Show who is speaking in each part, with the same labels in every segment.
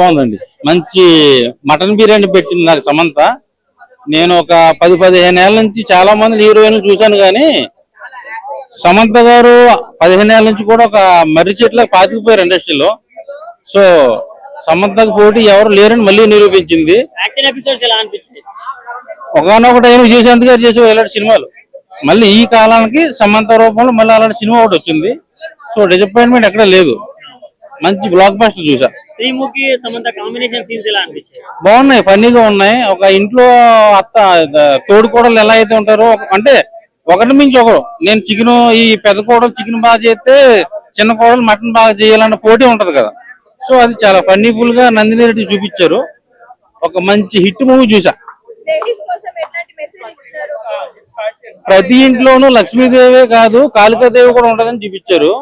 Speaker 1: బాగుందండి. మంచి మటన్ బిర్యానీ పెట్టింది నాకు సమంత. నేను ఒక 10-15 ఏళ్ల నుంచి చాలా మంది హీరోయిన్లు చూశాను, కానీ సమంత గారు 15 ఏళ్ల నుంచి కూడా ఒక మర్రి చెట్ల పాతికిపోయారు ఇండస్ట్రీలో. సో సమంతకు పోటీ ఎవరు లేరని మళ్ళీ నిరూపించింది. ఒకనొక టైం విజయశాంతి గారు చేసే ఇలాంటి సినిమాలు మళ్ళీ ఈ కాలానికి సమంత రూపంలో మళ్ళీ అలాంటి సినిమా ఒకటి వచ్చింది. సో డిసప్పాయింట్మెంట్ ఎక్కడ లేదు. మంచి బ్లాక్ బస్టర్ చూసా. బాగున్నాయి, ఫన్నీగా ఉన్నాయి. ఒక ఇంట్లో అత్త తోడు కోడలు ఎలా అయితే ఉంటారో, అంటే ఒకటి మించి ఒకరు. నేను చికెన్, ఈ పెద్ద కోడలు చికెన్ బాగా చేస్తే చిన్న కోడలు మటన్ బాగా చేయాలన్న పోటీ ఉంటది కదా. సో అది చాలా ఫన్నీఫుల్ గా నందిని రెడ్డి చూపించారు. ఒక మంచి హిట్ మూవీ చూసా. ప్రతి ఇంట్లోనూ లక్ష్మీదేవే కాదు కాళికాదేవి కూడా ఉంటదని చూపించారు.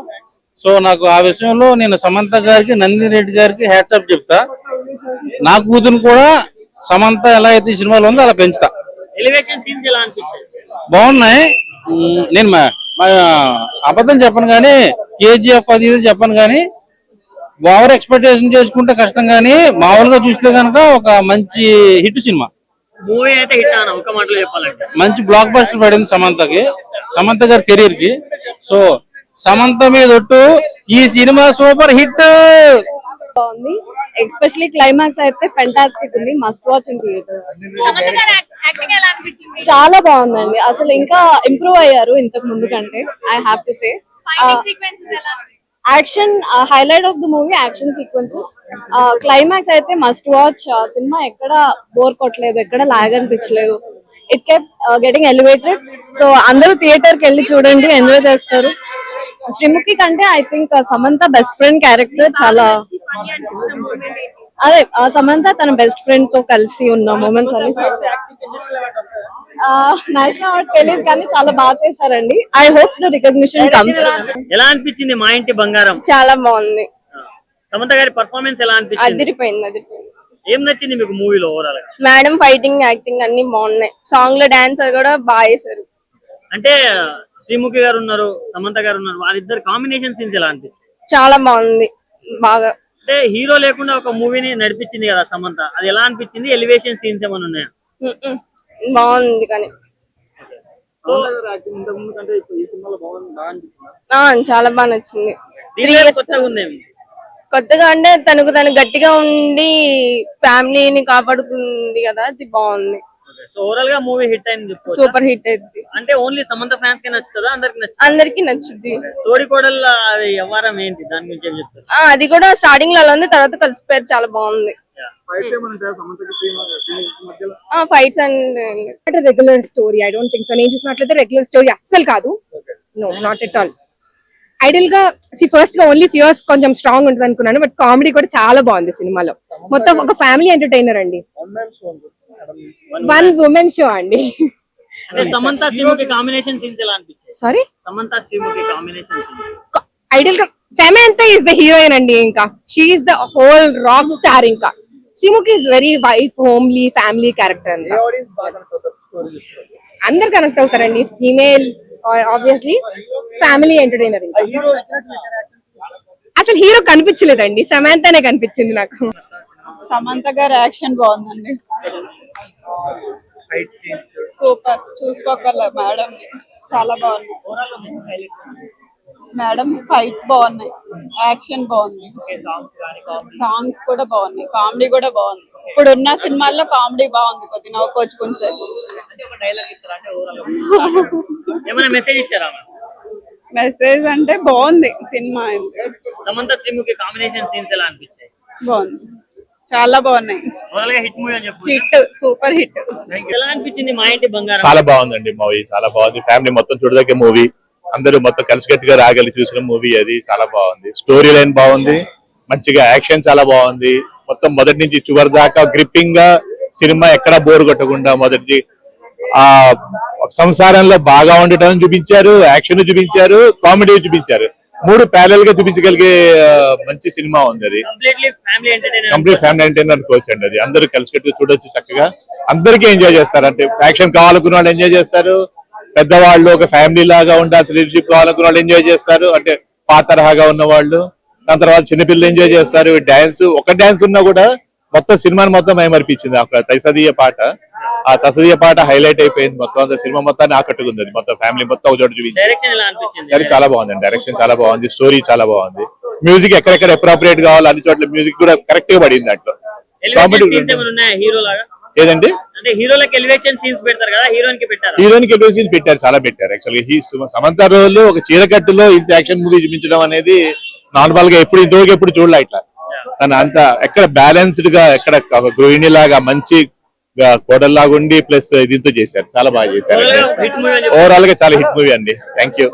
Speaker 1: సో నాకు ఆ విషయంలో నేను సమంత గారికి, నందిని రెడ్డి గారికి హ్యాట్సాప్ చెప్తా. నా కూతురు కూడా సమంత ఎలా అయితే ఈ సినిమాలో ఉందో అలా పెంచుతా. బాగున్నాయి. నేను అబద్ధం చెప్పను కానీ, కేజీఎఫ్ అది ఇది చెప్పను కానీ, ఓవర్ ఎక్స్పెక్టేషన్ చేసుకుంటే కష్టం, కానీ మామూలుగా చూస్తే కనుక ఒక మంచి హిట్ సినిమా. మంచి బ్లాక్ బస్టర్ పడింది సమంతకి, సమంత గారి కెరీర్ కి. సో సమంత మీద ఒట్టు, ఈ సినిమా సూపర్ హిట్.
Speaker 2: బాగుంది, ఎస్పెషల్లీ క్లైమాక్స్ అయితే ఫెంటాస్టిక్ ఉంది. Must watch in theatres. చాలా బాగుందండి. అసలు ఇంకా ఇంప్రూవ్ అయ్యారు ఇంతకు ముందు కంటే. I have to say action highlight of the movie, action sequences. Climax అయితే మస్ట్ వాచ్. సినిమా ఎక్కడ బోర్ కొట్టలేదు, ఎక్కడ లాగ్ అనిపించలేదు. It kept getting elevated. So అందరూ థియేటర్ కి వెళ్ళి చూడండి, ఎంజాయ్ చేస్తారు. శ్రీముఖి కంటే I think Samantha best friend character చాలా, అదే సమంత తన బెస్ట్ ఫ్రెండ్ తో కలిసి ఉన్న మూమెంట్స్ అన్ని నేషనల్ అవార్డ్ తెలియదు కానీ చాలా బాగా చేశారండి. I hope the recognition comes.
Speaker 3: ఎలా అనిపించింది మా ఇంటి బంగారం?
Speaker 2: చాలా బాగుంది.
Speaker 3: సమంత గారి పర్ఫార్మెన్స్ ఎలా అనిపించింది?
Speaker 2: అదిరిపోయింది.
Speaker 3: ఏం నచ్చింది మీకు మూవీలో ఓవరాల్ గా?
Speaker 2: మేడం ఫైటింగ్, యాక్టింగ్ అన్ని బాగున్నాయి. సాంగ్ లో డాన్స్ కూడా బాగా చేశారు.
Speaker 3: అంటే శ్రీముఖి గారు ఉన్నారు, సమంత గారు ఉన్నారు, వాళ్ళిద్దరు కాంబినేషన్ సీన్స్ ఎలా అనిపించింది?
Speaker 2: చాలా బాగుంది. బాగా
Speaker 3: అంటే హీరో లేకుండా ఒక మూవీని నడిపించింది కదా సమంత, అది ఎలా అనిపించింది? ఎలివేషన్ సీన్స్ ఏమైనా ఉన్నాయా?
Speaker 2: బాగుంది. కానీ చాలా బాగా నచ్చింది. కొత్తగా అంటే తను గట్టిగా ఉండి ఫ్యామిలీని కాపాడుకుంది కదా, అది బాగుంది.
Speaker 3: ఓవరాల్ గా మూవీ హిట్ అయింది,
Speaker 2: సూపర్ హిట్ అయింది.
Speaker 3: అంటే ఓన్లీ సమంత ఫ్యాన్స్ కి నచ్చుతుందా?
Speaker 2: అందరికి నచ్చుద్ది.
Speaker 3: తోడికోడళ్ళ వ్యవహారం ఏంటి, దాని గురించి ఏం చెప్తారు?
Speaker 2: అది కూడా స్టార్టింగ్ లో అలా ఉంది, తర్వాత కలిసిపోయారు. చాలా బాగుంది. Fights and
Speaker 4: regular story. I don't think so. నేను చూసినట్లయితే రెగ్యులర్ స్టోరీ అస్సలు కాదు. No, not at all. Ideal గా ఫస్ట్ గా ఓన్లీ ఫియర్స్ కొంచెం స్ట్రాంగ్ ఉంటుంది అనుకున్నాను, బట్ కామెడీ కూడా చాలా బాగుంది సినిమాలో. మొత్తం ఒక ఫ్యామిలీ ఎంటర్టైనర్ అండి. వన్ ఉమెన్ షో అండి.
Speaker 3: సమంత శ్రీముఖి కాంబినేషన్ సీన్స్ ఎలా అనిపించాయి?
Speaker 4: Sorry,
Speaker 3: Samantha Sreemukhi combination
Speaker 4: ideal గా సమంత ఈస్ ద హీరోయిన్ అండి. ఇంకా she is the whole rock star. ఇంకా Sreemukhi is very wife, homely, family character. అంతా అందరు కనెక్ట్ అవుతారండి. Female obviously family entertainer. అసలు హీరో కనిపించలేదండి, సమంతనే కనిపించింది నాకు.
Speaker 5: సమంత గారి యాక్షన్ బాగుందండి, సూపర్. చూసుకోగల మేడం చాలా బాగున్నాయి. మేడం ఫైట్స్ బాగున్నాయి, యాక్షన్ బాగుంది, సాంగ్స్ కూడా బాగున్నాయి, కామెడీ కూడా బాగుంది. ఇప్పుడు ఉన్న సినిమాల్లో కామెడీ బాగుంది, కొద్దిగా నవ్వుకోవచ్చుకుని సార్. మెసేజ్ అంటే బాగుంది cinema.
Speaker 3: Samantha Sreemukhi combination scenes ఎలా అనిపించాయి?
Speaker 5: బాగుంది, చాలా బాగున్నాయి. Hit, super hit.
Speaker 3: ఎలా అనిపించింది మా ఇంటి బంగారం?
Speaker 6: చాలా బాగుందండి మూవీ, చాలా బాగుంది. ఫ్యామిలీ మొత్తం చూడదగ్గ మూవీ. అందరూ మొత్తం కలిసికట్టుగా రాగలి చూసిన మూవీ అది. చాలా బాగుంది. స్టోరీ లైన్ బాగుంది, మంచిగా యాక్షన్ చాలా బాగుంది. మొత్తం మొదటి నుంచి చివరి దాకా గ్రిప్పింగ్ గా సినిమా ఎక్కడా బోర్ కొట్టకుండా మొదటి ఆ సంసారంలో బాగా ఉండటం చూపించారు, యాక్షన్ చూపించారు, కామెడీ చూపించారు. మూడు ప్యారల్ గా చూపించగలిగే మంచి సినిమా ఉంది. అది కంప్లీట్ ఫ్యామిలీ ఎంటర్టైనర్ అనుకోవచ్చు అండి. అది అందరూ కలిసికట్టుగా చూడొచ్చు, చక్కగా అందరికీ ఎంజాయ్ చేస్తారు. అంటే యాక్షన్ కావాలనుకున్న వాళ్ళు ఎంజాయ్ చేస్తారు, పెద్దవాళ్ళు ఒక ఫ్యామిలీ లాగా ఉండాల్సిన రిలేషన్షిప్ కావాలనుకున్న వాళ్ళు ఎంజాయ్ చేస్తారు, అంటే పాత తరహాగా ఉన్న వాళ్ళు దాని తర్వాత చిన్నపిల్లలు ఎంజాయ్ చేస్తారు. డాన్స్ ఒక డాన్స్ ఉన్నా కూడా మొత్తం సినిమాని మొత్తం మైమర్పించింది. ఒక తైసదీయ పాట, ఆ తసదీయ పాట హైలైట్ అయిపోయింది. మొత్తం అంతా సినిమా మొత్తాన్ని ఆకట్టుకుంది. అది మొత్తం ఫ్యామిలీ మొత్తం ఒక చోట చూపించింది.
Speaker 3: డైరెక్షన్ ఎలా అనిపించింది?
Speaker 6: కానీ చాలా బాగుంది. డైరెక్షన్ చాలా బాగుంది, స్టోరీ చాలా బాగుంది, మ్యూజిక్ ఎక్కడెక్కడ అప్రోప్రియేట్ కావాలి అన్ని చోట్ల మ్యూజిక్ కూడా కరెక్ట్ గా పడింది దాంట్లో.
Speaker 3: ఎలివేషన్ సీన్స్ ఏమైనా ఉన్నాయా హీరో లాగా?
Speaker 6: ఏదండి,
Speaker 3: అంటే హీరోలకు ఎలివేషన్ సీన్స్ పెడతారు కదా, హీరోయిన్ కి పెట్టారు.
Speaker 6: హీరోయిన్ కి సీన్స్ పెట్టారు, చాలా పెట్టారు. యాక్చువల్గా సమంత రోజులు ఒక చీరకట్టులో ఇంత యాక్షన్ మూవీ చూపించడం అనేది నార్మల్ గా ఇంతవరకు ఎప్పుడు చూడలే. ఇట్లా తన అంత ఎక్కడ బ్యాలెన్స్డ్ గా, ఎక్కడ గృహిణి లాగా మంచి కోడల్లాగా ఉండి ప్లస్ దీంతో చేశారు. చాలా బాగా చేశారు.
Speaker 3: హిట్ మూవీ
Speaker 6: ఓవరాల్ గా చాలా హిట్ మూవీ అండి. Thank you.